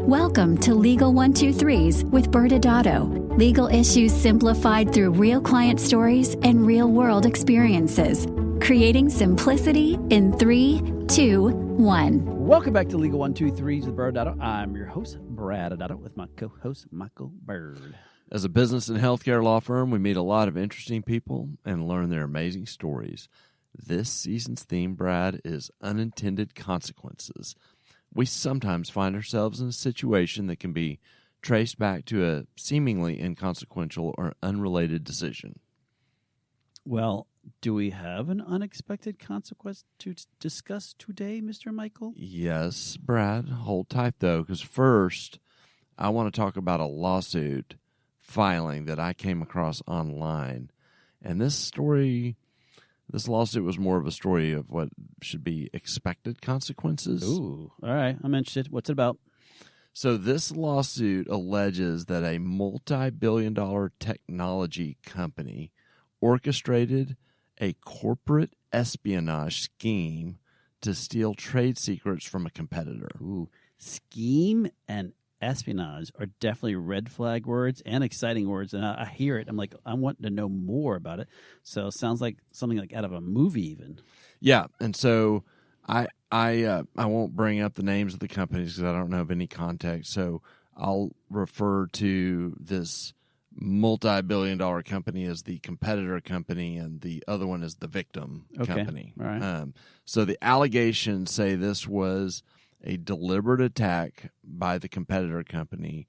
Welcome to Legal 123s with ByrdAdatto. Legal issues simplified through real client stories and real-world experiences. Creating simplicity in 3, 2, 1. Welcome back to Legal 123s with ByrdAdatto. I'm your host, ByrdAdatto, with my co-host, Michael Byrd. As a business and healthcare law firm, we meet a lot of interesting people and learn their amazing stories. This season's theme, Brad, is unintended consequences. We sometimes find ourselves in a situation that can be traced back to a seemingly inconsequential or unrelated decision. Well, do we have an unexpected consequence to discuss today, Mr. Michael? Yes, Brad. Hold tight, though, because first, I want to talk about a lawsuit filing that I came across online. And this lawsuit was more of a story of what should be expected consequences. Ooh, all right. I'm interested. What's it about? So this lawsuit alleges that a multi-billion-dollar technology company orchestrated a corporate espionage scheme to steal trade secrets from a competitor. Ooh, scheme and espionage are definitely red flag words and exciting words, and I hear it. I'm like, I want to know more about it. So it sounds like something like out of a movie, even. Yeah, and so I won't bring up the names of the companies because I don't know of any context. So I'll refer to this multi-billion-dollar company as the competitor company, and the other one is the victim company. All right. So the allegations say this was a deliberate attack by the competitor company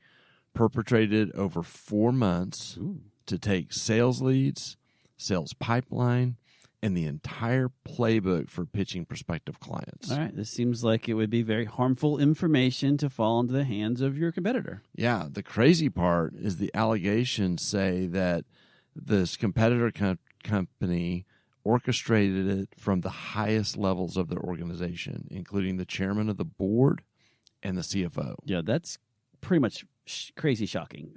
perpetrated over 4 months to take sales leads, sales pipeline, and the entire playbook for pitching prospective clients. All right. This seems like it would be very harmful information to fall into the hands of your competitor. Yeah. The crazy part is the allegations say that this competitor company orchestrated it from the highest levels of their organization, including the chairman of the board and the CFO. Yeah, that's pretty much crazy shocking.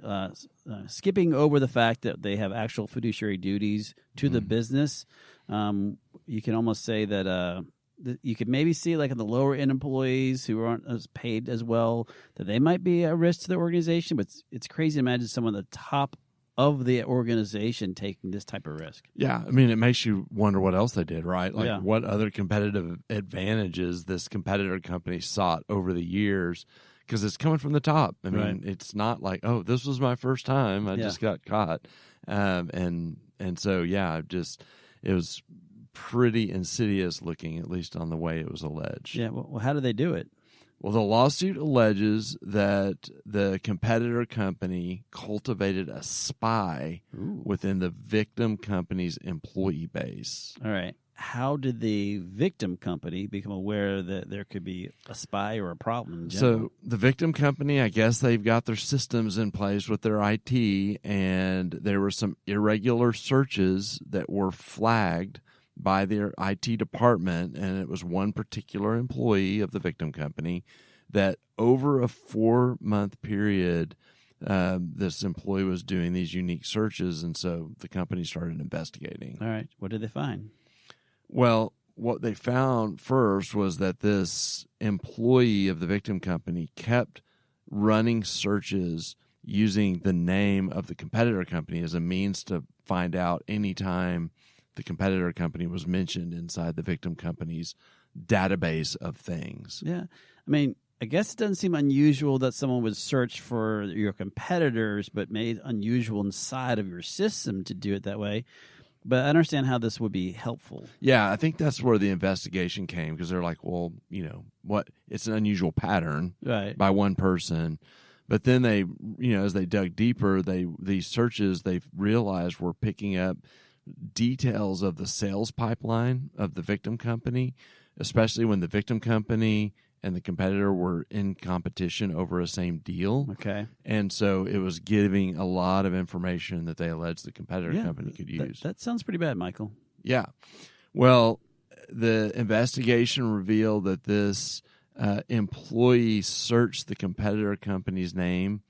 Skipping over the fact that they have actual fiduciary duties to the business, you can almost say that you could maybe see, like, in the lower end employees who aren't as paid as well, that they might be a risk to the organization. But it's crazy to imagine someone at the top of the organization taking this type of risk. Yeah, I mean, it makes you wonder what else they did, right? Like, what other competitive advantages this competitor company sought over the years, because it's coming from the top. I mean, It's not like, oh, this was my first time, I just got caught. And so, it was pretty insidious looking, at least on the way it was alleged. Yeah, well, how do they do it? Well, the lawsuit alleges that the competitor company cultivated a spy within the victim company's employee base. All right. How did the victim company become aware that there could be a spy or a problem in general? So the victim company, I guess they've got their systems in place with their IT, and there were some irregular searches that were flagged by their IT department, and it was one particular employee of the victim company that over a 4-month period, this employee was doing these unique searches, and so the company started investigating. All right. What did they find? Well, what they found first was that this employee of the victim company kept running searches using the name of the competitor company as a means to find out anytime the competitor company was mentioned inside the victim company's database of things. Yeah. I mean, I guess it doesn't seem unusual that someone would search for your competitors, but made unusual inside of your system to do it that way. But I understand how this would be helpful. Yeah, I think that's where the investigation came, because they're like, well, what? It's an unusual pattern by one person. But then they, as they dug deeper, these searches they realized were picking up details of the sales pipeline of the victim company, especially when the victim company and the competitor were in competition over a same deal. Okay. And so it was giving a lot of information that they alleged the competitor company could use. That sounds pretty bad, Michael. Yeah. Well, the investigation revealed that this employee searched the competitor company's name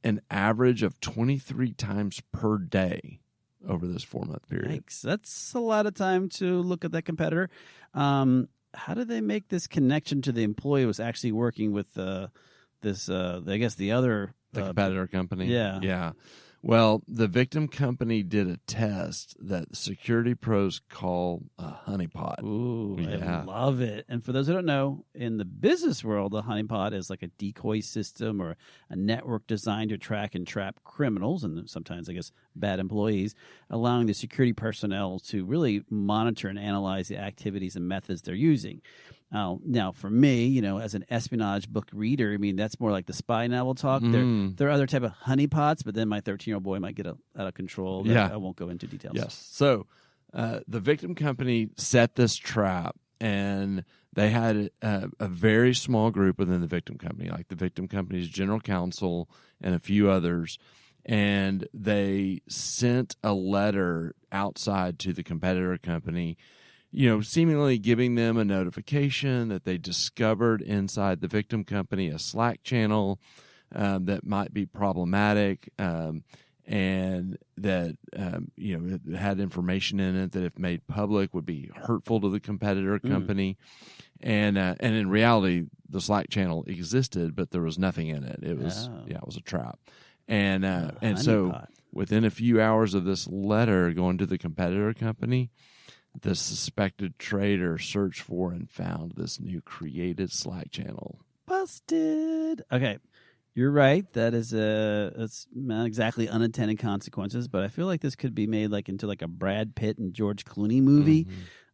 an average of 23 times per day over this 4-month period. Thanks. That's a lot of time to look at that competitor. How did they make this connection to the employee who was actually working with the this, I guess the other... The competitor company? Yeah. Yeah. Well, the victim company did a test that security pros call a honeypot. Ooh, Yeah. I love it. And for those who don't know, in the business world, a honeypot is like a decoy system or a network designed to track and trap criminals and sometimes, I guess, bad employees, allowing the security personnel to really monitor and analyze the activities and methods they're using. Now, for me, as an espionage book reader, I mean, that's more like the spy novel talk. There are other type of honeypots, but then my 13-year-old boy might get out of control. Yeah. I won't go into details. Yes. So the victim company set this trap, and they had a very small group within the victim company, like the victim company's general counsel and a few others, and they sent a letter outside to the competitor company, seemingly giving them a notification that they discovered inside the victim company a Slack channel that might be problematic, and that it had information in it that, if made public, would be hurtful to the competitor company. And in reality, the Slack channel existed, but there was nothing in it. It was it was a trap. And so within a few hours of this letter going to the competitor company, the suspected traitor searched for and found this new created Slack channel. Busted. Okay, you're right. It's not exactly unintended consequences, but I feel like this could be made into a Brad Pitt and George Clooney movie.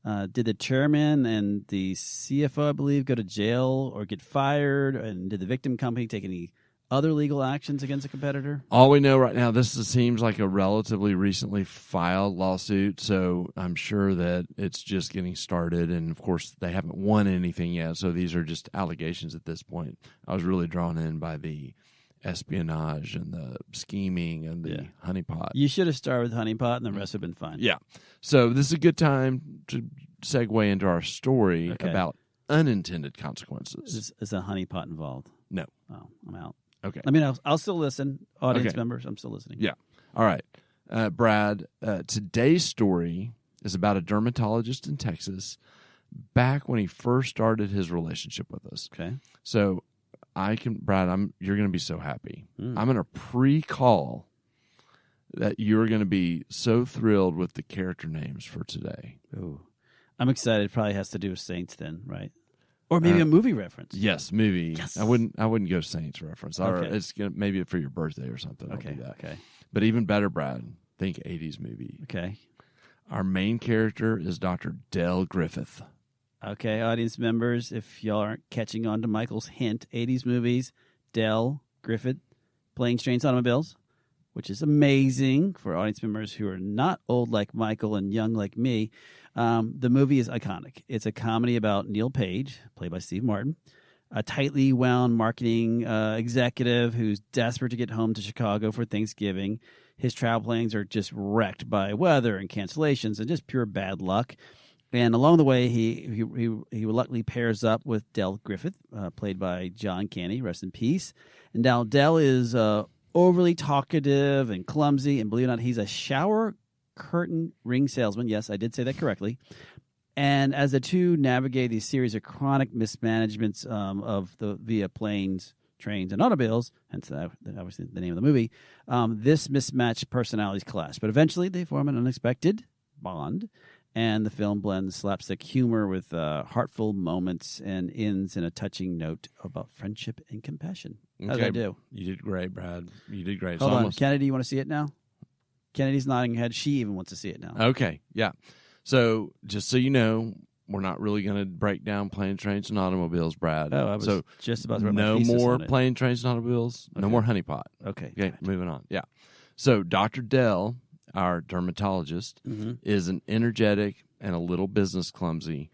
Did the chairman and the CFO, I believe, go to jail or get fired? And did the victim company take any other legal actions against a competitor? All we know right now, this seems like a relatively recently filed lawsuit, so I'm sure that it's just getting started, and of course they haven't won anything yet, so these are just allegations at this point. I was really drawn in by the espionage and the scheming and the honeypot. You should have started with honeypot, and the rest would have been fine. Yeah. So this is a good time to segue into our story about unintended consequences. Is a honeypot involved? No. Oh, I'm out. Okay. I mean, I'll still listen. Audience members, I'm still listening. Yeah. All right. Brad, today's story is about a dermatologist in Texas back when he first started his relationship with us. Okay. So Brad, you're going to be so happy. I'm going to pre-call that you're going to be so thrilled with the character names for today. Ooh. I'm excited. It probably has to do with Saints then, right? Or maybe a movie reference. Yes, movie. Yes. I wouldn't go Saints reference. Okay. It's maybe for your birthday or something. Okay. I'll do that. Okay. But even better, Brad, think 80s movie. Okay. Our main character is Dr. Del Griffith. Okay, audience members, if y'all aren't catching on to Michael's hint, 80s movies, Del Griffith, Planes, Trains, Automobiles, which is amazing for audience members who are not old like Michael and young like me. The movie is iconic. It's a comedy about Neil Page, played by Steve Martin, a tightly wound marketing executive who's desperate to get home to Chicago for Thanksgiving. His travel plans are just wrecked by weather and cancellations and just pure bad luck. And along the way, he reluctantly pairs up with Del Griffith, played by John Candy, rest in peace. And now Del is overly talkative and clumsy, and believe it or not, he's a shower curtain ring salesman. Yes, I did say that correctly. And as the two navigate these series of chronic mismanagements via planes, trains, and automobiles, hence obviously the name of the movie, this mismatched personalities clash. But eventually they form an unexpected bond, and the film blends slapstick humor with heartful moments and ends in a touching note about friendship and compassion. How did I do? You did great, Brad. You did great. Hold on. Kennedy, you want to see it now? Kennedy's nodding her head. She even wants to see it now. Okay, yeah. So just so you know, we're not really going to break down planes, trains, and automobiles, Brad. Oh, I was just about to write no my thesis more on it. planes, trains, and automobiles. Okay. No more honeypot. Okay. Okay, moving on. Yeah. So Dr. Dell, our dermatologist, is an energetic and a little business clumsy,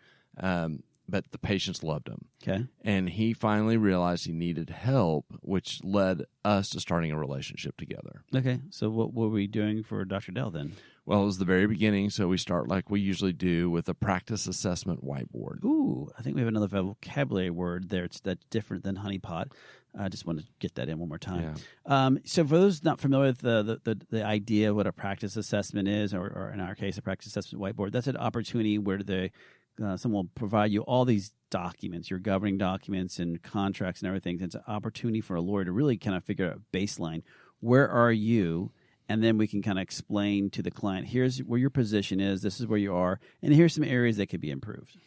but the patients loved him. Okay. And he finally realized he needed help, which led us to starting a relationship together. Okay. So what were we doing for Dr. Dell then? Well, it was the very beginning, so we start like we usually do with a practice assessment whiteboard. Ooh, I think we have another vocabulary word there. It's that's different than honeypot. I just want to get that in one more time. Yeah. So for those not familiar with the idea of what a practice assessment is, or in our case, a practice assessment whiteboard, that's an opportunity where the someone will provide you all these documents, your governing documents and contracts and everything. It's an opportunity for a lawyer to really kind of figure out a baseline. Where are you? And then we can kind of explain to the client, here's where your position is, this is where you are, and here's some areas that could be improved.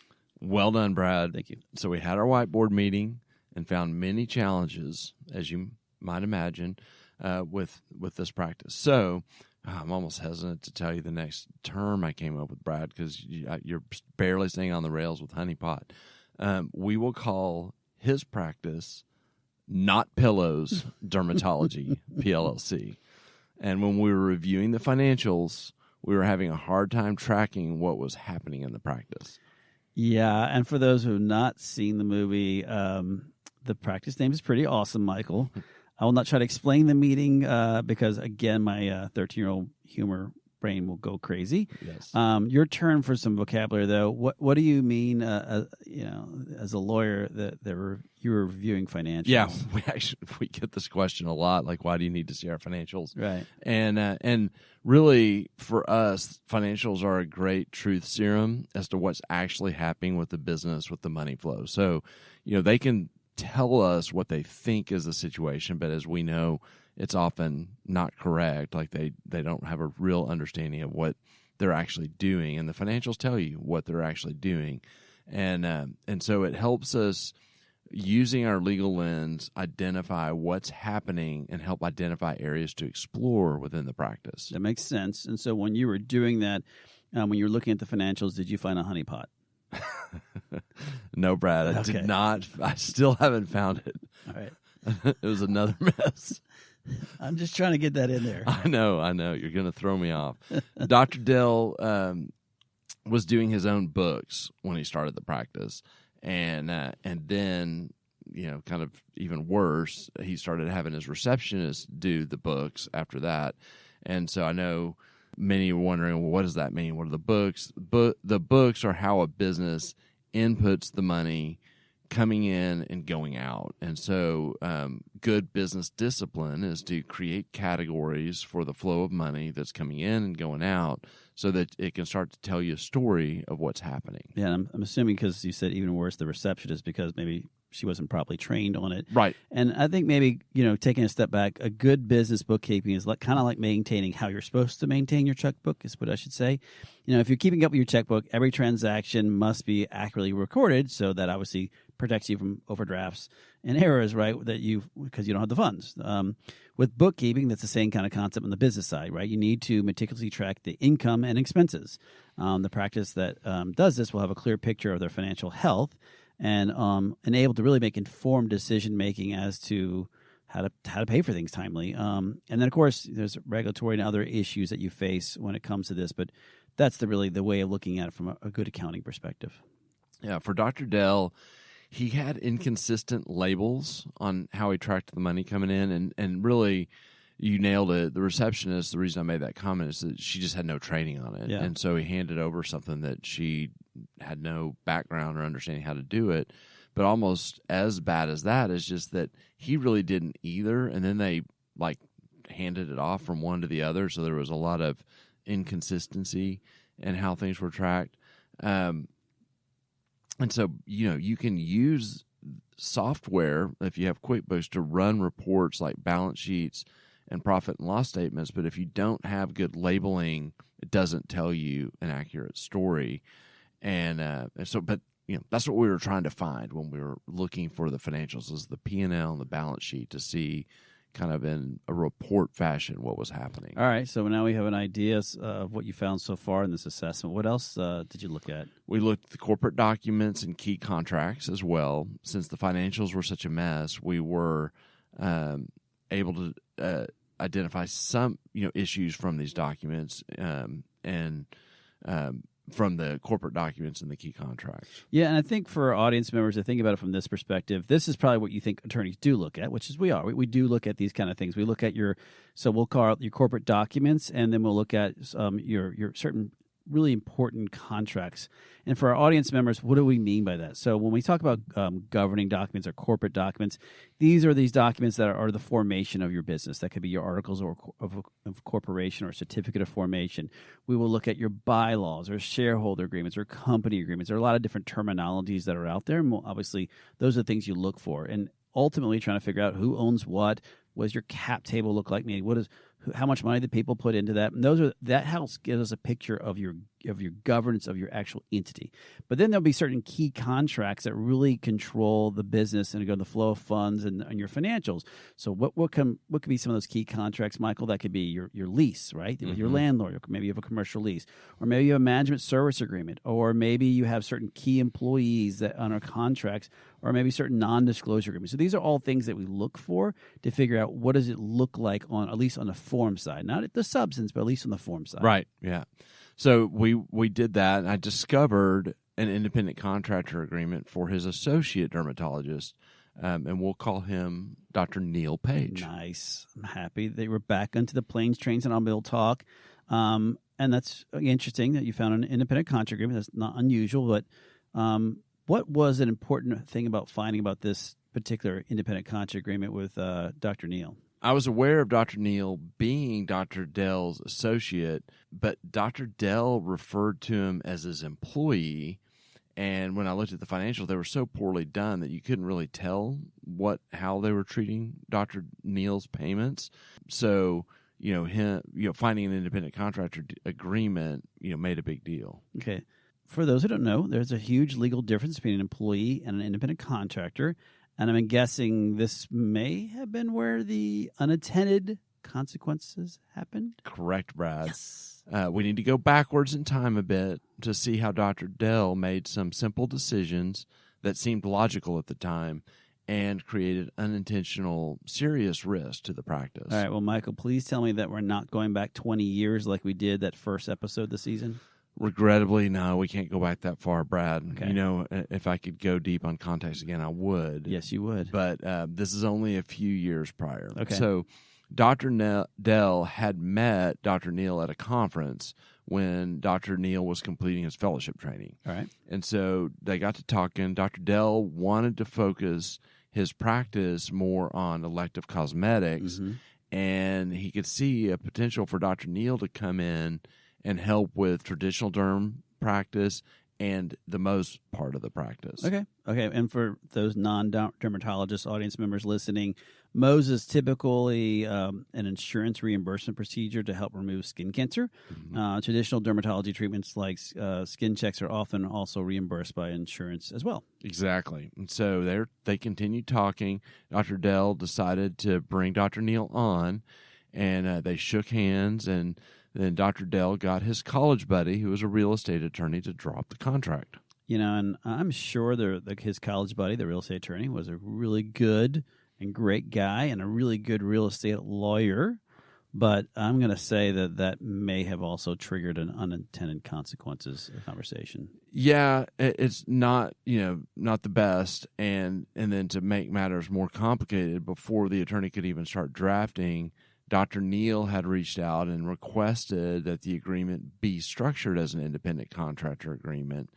Well done, Brad. Thank you. So we had our whiteboard meeting and found many challenges, as you might imagine, with this practice. So I'm almost hesitant to tell you the next term I came up with, Brad, because you're barely staying on the rails with honeypot. We will call his practice Not Pillows Dermatology, PLLC. And when we were reviewing the financials, we were having a hard time tracking what was happening in the practice. Yeah, and for those who have not seen the movie, the practice name is pretty awesome, Michael. I will not try to explain the meeting because, again, my 13-year-old humor brain will go crazy. Yes. Your turn for some vocabulary, though. What do you mean, as a lawyer, that you're reviewing financials? Yeah, we get this question a lot. Like, why do you need to see our financials? Right. And really, for us, financials are a great truth serum as to what's actually happening with the business, with the money flow. So, they can tell us what they think is the situation, but as we know, it's often not correct. Like they don't have a real understanding of what they're actually doing, and the financials tell you what they're actually doing, and so it helps us, using our legal lens, identify what's happening and help identify areas to explore within the practice. That makes sense. And so when you were doing that, when you were looking at the financials, did you find a honeypot? No, Brad, I did not. I still haven't found it. All right. It was another mess. I'm just trying to get that in there. I know. You're going to throw me off. Dr. Dell was doing his own books when he started the practice. And then, kind of even worse, he started having his receptionist do the books after that. And so I know many are wondering, well, what does that mean? What are the books? The books are how a business inputs the money coming in and going out. And so good business discipline is to create categories for the flow of money that's coming in and going out so that it can start to tell you a story of what's happening. Yeah, and I'm assuming because you said even worse, the receptionist, because maybe she wasn't properly trained on it. Right. And I think maybe, taking a step back, a good business bookkeeping is kind of like maintaining how you're supposed to maintain your checkbook, is what I should say. If you're keeping up with your checkbook, every transaction must be accurately recorded, so that obviously protects you from overdrafts and errors, right? Because you don't have the funds. With bookkeeping, that's the same kind of concept on the business side, right? You need to meticulously track the income and expenses. The practice that does this will have a clear picture of their financial health and able to really make informed decision making as to how to pay for things timely. And then, of course, there's regulatory and other issues that you face when it comes to this, but that's really the way of looking at it from a good accounting perspective. Yeah, for Dr. Dell, he had inconsistent labels on how he tracked the money coming in, and really, you nailed it. The receptionist, the reason I made that comment is that she just had no training on it. Yeah. And so he handed over something that she had no background or understanding how to do it. But almost as bad as that is just that he really didn't either. And then they handed it off from one to the other. So there was a lot of inconsistency in how things were tracked. And so, you can use software, if you have QuickBooks, to run reports like balance sheets and profit and loss statements. But if you don't have good labeling, it doesn't tell you an accurate story. And but that's what we were trying to find when we were looking for the financials, is the P&L and the balance sheet, to see kind of in a report fashion what was happening. All right, so now we have an idea of what you found so far in this assessment. What else did you look at? We looked at the corporate documents and key contracts as well. Since the financials were such a mess, we were able to identify some issues from these documents and from the corporate documents and the key contracts. Yeah, and I think for our audience members to think about it from this perspective, this is probably what you think attorneys do look at, which is we are. We do look at these kind of things. We look at we'll call it your corporate documents, and then we'll look at your certain really important contracts. And for our audience members, what do we mean by that? So when we talk about governing documents or corporate documents, these are these documents that are the formation of your business. That could be your articles of corporation or certificate of formation. We will look at your bylaws or shareholder agreements or company agreements. There are a lot of different terminologies that are out there. And obviously, those are the things you look for. And ultimately, trying to figure out who owns what does your cap table look like? Meaning, how much money do people put into that? And that helps give us a picture of your governance of your actual entity. But then there'll be certain key contracts that really control the business and the flow of funds and your financials. So what could be some of those key contracts, Michael? That could be your lease, right? With your landlord, or maybe you have a commercial lease, or maybe you have a management service agreement, or maybe you have certain key employees that on our contracts, or maybe certain non-disclosure agreements. So these are all things that we look for to figure out what does it look like at least on the form side, not the substance, but at least on the form side. Right. Yeah. So we did that, and I discovered an independent contractor agreement for his associate dermatologist, and we'll call him Dr. Neil Page. Nice. I'm happy that we're back onto the planes, trains, and automobile talk. And that's interesting that you found an independent contract agreement. That's not unusual, but what was an important thing about finding about this particular independent contract agreement with Dr. Neil? I was aware of Dr. Neil being Dr. Dell's associate, but Dr. Dell referred to him as his employee. And when I looked at the financials, they were so poorly done that you couldn't really tell how they were treating Dr. Neil's payments. So, finding an independent contractor agreement, made a big deal. Okay. For those who don't know, there's a huge legal difference between an employee and an independent contractor. And I'm guessing this may have been where the unintended consequences happened. Correct, Brad. Yes. We need to go backwards in time a bit to see how Dr. Dell made some simple decisions that seemed logical at the time and created unintentional, serious risk to the practice. All right. Well, Michael, please tell me that we're not going back 20 years like we did that first episode this season. Regrettably, no, we can't go back that far, Brad. Okay. If I could go deep on context again, I would. Yes, you would. But this is only a few years prior. Okay. So Dr. Dell had met Dr. Neil at a conference when Dr. Neil was completing his fellowship training. All right. And so they got to talking. Dr. Dell wanted to focus his practice more on elective cosmetics, and he could see a potential for Dr. Neil to come in and help with traditional derm practice and the most part of the practice. Okay. And for those non-dermatologist audience members listening, Mohs is typically an insurance reimbursement procedure to help remove skin cancer. Traditional dermatology treatments like skin checks are often also reimbursed by insurance as well. Exactly. And so they continued talking. Dr. Dell decided to bring Dr. Neil on, and they shook hands, and then Dr. Dell got his college buddy, who was a real estate attorney, to drop the contract. And I'm sure his college buddy, the real estate attorney, was a really good and great guy and a really good real estate lawyer. But I'm going to say that may have also triggered an unintended consequences conversation. Yeah, it's not the best, and then to make matters more complicated, before the attorney could even start drafting, Dr. Neil had reached out and requested that the agreement be structured as an independent contractor agreement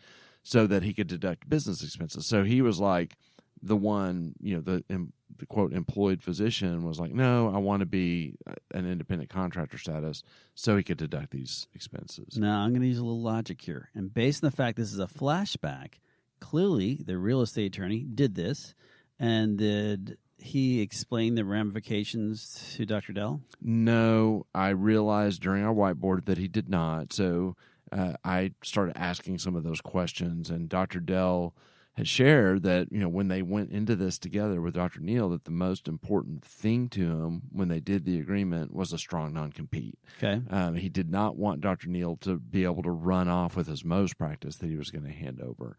so that he could deduct business expenses. So he was like the one, the quote employed physician was like, no, I want to be an independent contractor status so he could deduct these expenses. Now, I'm going to use a little logic here. And based on the fact this is a flashback, clearly the real estate attorney did this. And did he explain the ramifications to Dr. Dell? No, I realized during our whiteboard that he did not. So I started asking some of those questions, and Dr. Dell had shared that, when they went into this together with Dr. Neil, that the most important thing to him when they did the agreement was a strong non-compete. Okay. He did not want Dr. Neil to be able to run off with his Mohs practice that he was going to hand over.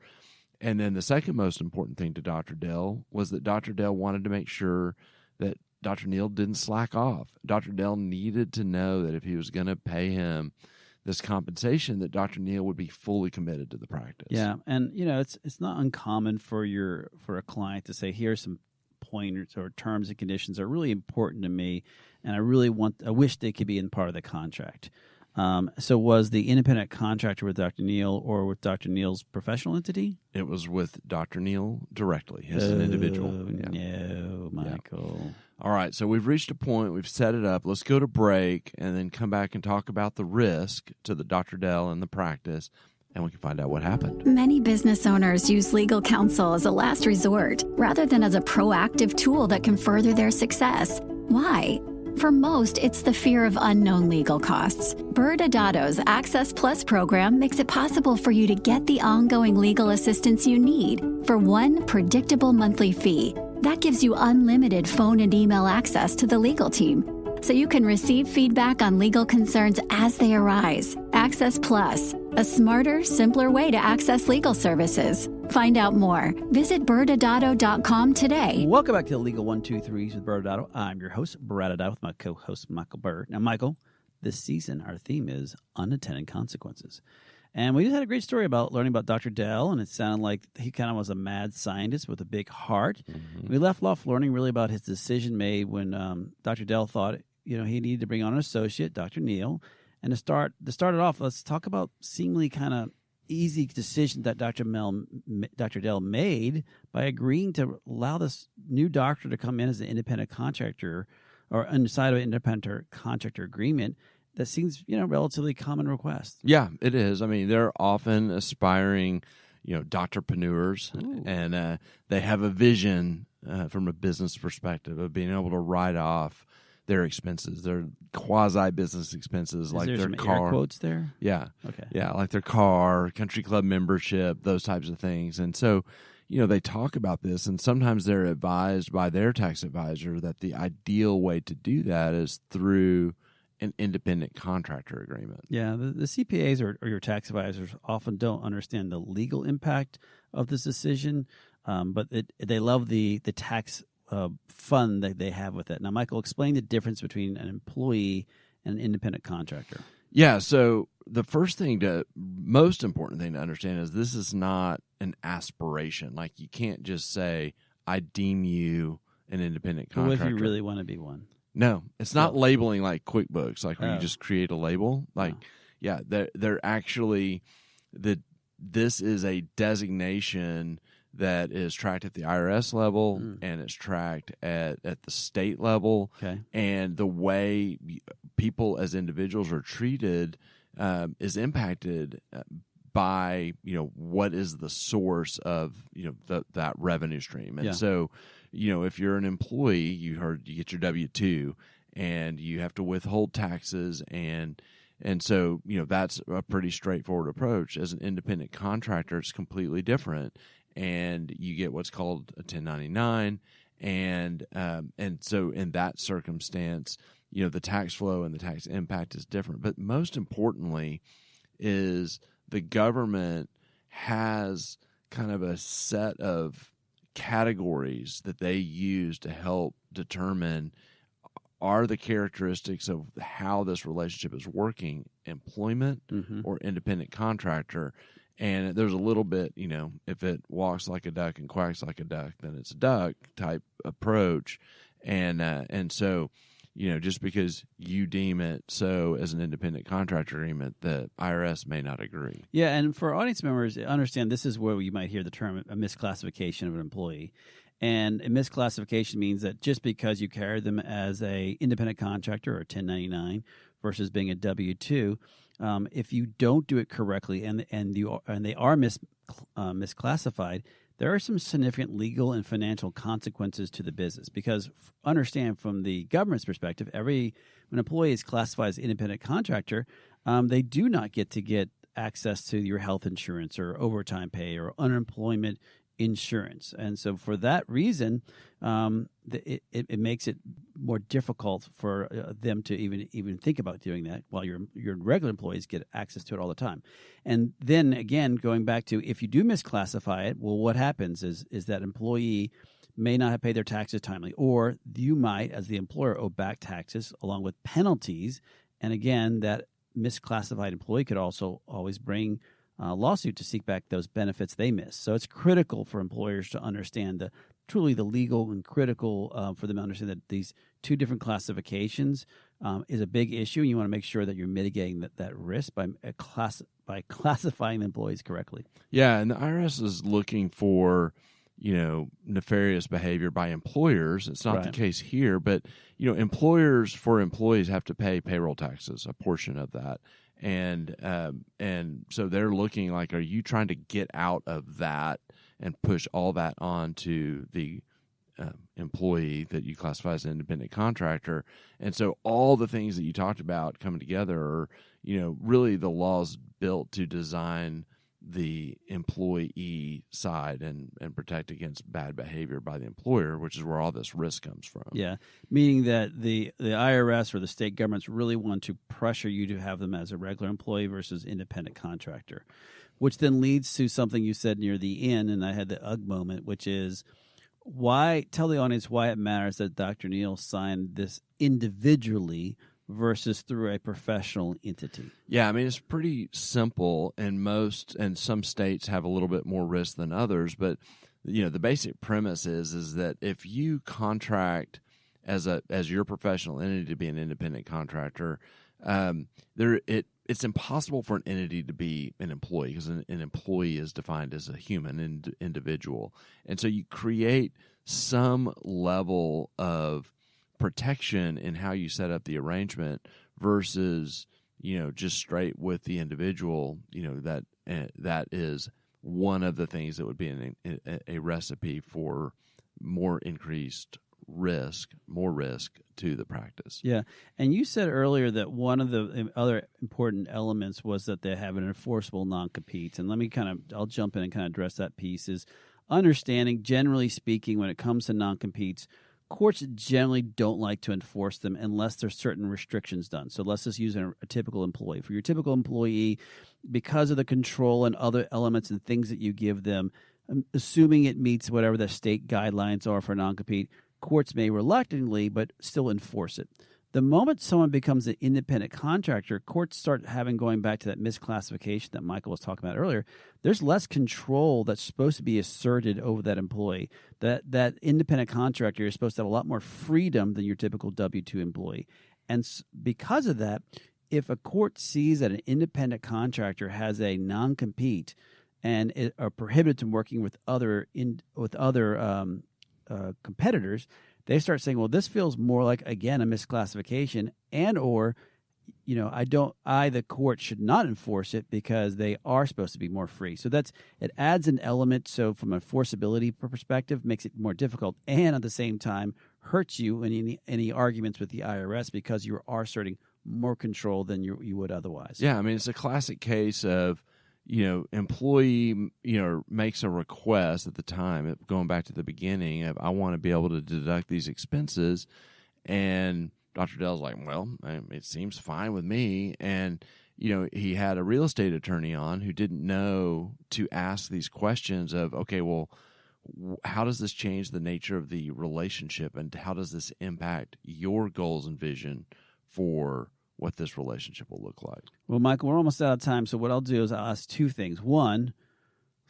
And then the second most important thing to Dr. Dell was that Dr. Dell wanted to make sure that Dr. Neil didn't slack off. Dr. Dell needed to know that if he was going to pay him this compensation, that Dr. Neil would be fully committed to the practice. Yeah, and it's not uncommon for a client to say, here's some pointers or terms and conditions that are really important to me, and I wish they could be in part of the contract. So was the independent contractor with Dr. Neal or with Dr. Neal's professional entity? It was with Dr. Neal directly as an individual. No, Michael. All right, so we've reached a point. We've set it up. Let's go to break and then come back and talk about the risk to the Dr. Dell and the practice, and we can find out what happened. Many business owners use legal counsel as a last resort rather than as a proactive tool that can further their success. Why? For most, it's the fear of unknown legal costs. ByrdAdatto's Access Plus program makes it possible for you to get the ongoing legal assistance you need for one predictable monthly fee. That gives you unlimited phone and email access to the legal team, so you can receive feedback on legal concerns as they arise. Access Plus, a smarter, simpler way to access legal services. Find out more. Visit ByrdAdatto.com today. Welcome back to the Legal 123s with ByrdAdatto. I'm your host, ByrdAdatto, with my co-host, Michael Byrd. Now, Michael, this season, our theme is unintended consequences. And we just had a great story about learning about Dr. Dell, and it sounded like he kind of was a mad scientist with a big heart. We left off learning really about his decision made when Dr. Dell thought, he needed to bring on an associate, Dr. Neal. And to start it off, let's talk about seemingly kind of easy decision that Dr. Dell made by agreeing to allow this new doctor to come in as an independent contractor or inside of an independent contractor agreement. That seems, relatively common request. Yeah, it is. I mean, they're often aspiring, doctorpreneurs, and they have a vision from a business perspective of being able to write off their expenses, their quasi-business expenses, Is like there their some car. air quotes there? Yeah. Okay. Yeah, like their car, country club membership, those types of things. And so, they talk about this, and sometimes they're advised by their tax advisor that the ideal way to do that is through an independent contractor agreement. Yeah, the CPAs or your tax advisors often don't understand the legal impact of this decision, but they love the tax fun that they have with it. Now, Michael, explain the difference between an employee and an independent contractor. Yeah, so the most important thing to understand is this is not an aspiration. Like, you can't just say, I deem you an independent contractor. What if you really want to be one? No, it's not labeling like QuickBooks, like where you just create a label. Like, they're actually this is a designation that is tracked at the IRS level and it's tracked at the state level. Okay. And the way people as individuals are treated is impacted by what is the source of that revenue stream. And so if you're an employee, you get your W-2 and you have to withhold taxes, and so that's a pretty straightforward approach. As an independent contractor, it's completely different, and you get what's called a 1099, and so in that circumstance, the tax flow and the tax impact is different. But most importantly is the government has kind of a set of categories that they use to help determine are the characteristics of how this relationship is working employment or independent contractor. And there's a little bit, if it walks like a duck and quacks like a duck, then it's a duck type approach. And so, just because you deem it so as an independent contractor agreement, the IRS may not agree. Yeah, and for audience members, understand this is where you might hear the term a misclassification of an employee. And a misclassification means that just because you carry them as a independent contractor or 1099 versus being a W-2, if you don't do it correctly and they are misclassified, there are some significant legal and financial consequences to the business. Because understand, from the government's perspective, when an employee is classified as independent contractor, they do not get access to your health insurance or overtime pay or unemployment insurance. And so for that reason, it makes it more difficult for them to even think about doing that, while your regular employees get access to it all the time. And then again, going back to, if you do misclassify it, well, what happens is that employee may not have paid their taxes timely, or you might, as the employer, owe back taxes along with penalties. And again, that misclassified employee could also always bring lawsuit to seek back those benefits they missed. So it's critical for employers to understand truly the legal, and critical for them to understand that these two different classifications is a big issue, and you want to make sure that you're mitigating that risk by classifying the employees correctly. Yeah, and the IRS is looking for, nefarious behavior by employers. It's not the case here, but, employers for employees have to pay payroll taxes, a portion of that. And so they're looking like, are you trying to get out of that and push all that onto the employee that you classify as an independent contractor? And so all the things that you talked about coming together are, really the law's built to design the employee side and protect against bad behavior by the employer, which is where all this risk comes from. Yeah, meaning that the IRS or the state governments really want to pressure you to have them as a regular employee versus independent contractor, which then leads to something you said near the end, and I had the ugh moment, which is tell the audience why it matters that Dr. Neal signed this individually versus through a professional entity. Yeah, I mean, it's pretty simple, and some states have a little bit more risk than others, but the basic premise is that if you contract as your professional entity to be an independent contractor, it's impossible for an entity to be an employee, because an employee is defined as a human individual. And so you create some level of protection in how you set up the arrangement versus, just straight with the individual, that is one of the things that would be a recipe for more risk to the practice. Yeah. And you said earlier that one of the other important elements was that they have an enforceable non-compete. And I'll jump in and kind of address that piece is understanding, generally speaking, when it comes to non-competes, courts generally don't like to enforce them unless there's certain restrictions done. So let's just use a typical employee. For your typical employee, because of the control and other elements and things that you give them, assuming it meets whatever the state guidelines are for non-compete, courts may reluctantly but still enforce it. The moment someone becomes an independent contractor, courts start going back to that misclassification that Michael was talking about earlier. There's less control that's supposed to be asserted over that employee. That independent contractor is supposed to have a lot more freedom than your typical W-2 employee. And because of that, if a court sees that an independent contractor has a non-compete and are prohibited from working with other competitors, they start saying, well, this feels more like, again, a misclassification, and or, the court should not enforce it because they are supposed to be more free. So it adds an element. So from an enforceability perspective, makes it more difficult, and at the same time hurts you in any arguments with the IRS because you are asserting more control than you would otherwise. Yeah, I mean, it's a classic case of, employee, makes a request at the time, going back to the beginning of, I want to be able to deduct these expenses. And Dr. Dell's like, well, it seems fine with me. And, he had a real estate attorney on who didn't know to ask these questions of, okay, well, how does this change the nature of the relationship? And how does this impact your goals and vision for what this relationship will look like? Well, Michael, we're almost out of time, so what I'll do is I'll ask two things. One,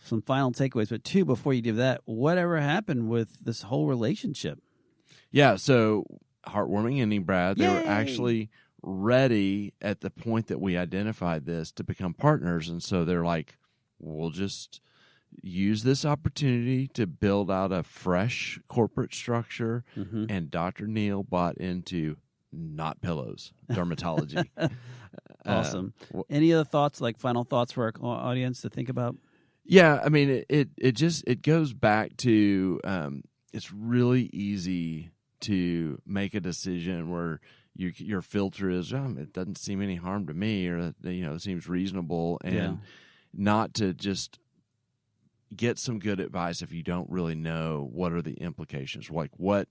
some final takeaways, but two, before you do that, whatever happened with this whole relationship? Yeah, so heartwarming ending, Brad. They Yay! were actually ready at the point that we identified this to become partners, and so they're like, we'll just use this opportunity to build out a fresh corporate structure, and Dr. Neal bought into not pillows, dermatology. Awesome. Any other thoughts, like final thoughts for our audience to think about? Yeah, I mean, it goes back to it's really easy to make a decision where your filter is, it doesn't seem any harm to me, or it seems reasonable, and not to just get some good advice if you don't really know what are the implications, like what.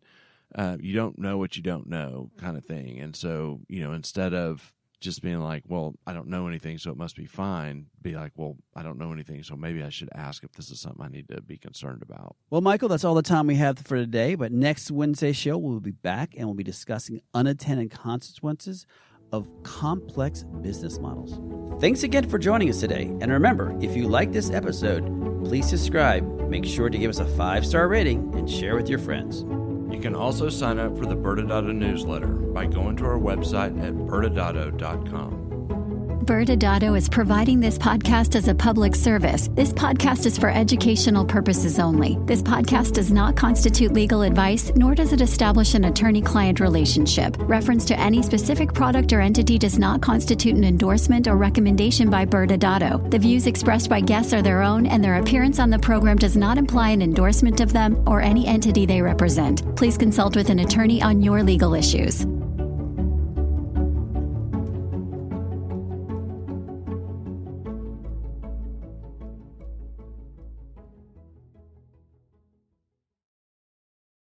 You don't know what you don't know, kind of thing. And so, instead of just being like, well, I don't know anything, so it must be fine, be like, well, I don't know anything, so maybe I should ask if this is something I need to be concerned about. Well, Michael, that's all the time we have for today. But next Wednesday's show, we'll be back and we'll be discussing unintended consequences of complex business models. Thanks again for joining us today. And remember, if you like this episode, please subscribe, make sure to give us a 5-star rating, and share with your friends. You can also sign up for the ByrdAdatto newsletter by going to our website at ByrdAdatto.com. ByrdAdatto is providing this podcast as a public service. This podcast is for educational purposes only. This podcast does not constitute legal advice, nor does it establish an attorney-client relationship. Reference to any specific product or entity does not constitute an endorsement or recommendation by ByrdAdatto. The views expressed by guests are their own, and their appearance on the program does not imply an endorsement of them or any entity they represent. Please consult with an attorney on your legal issues.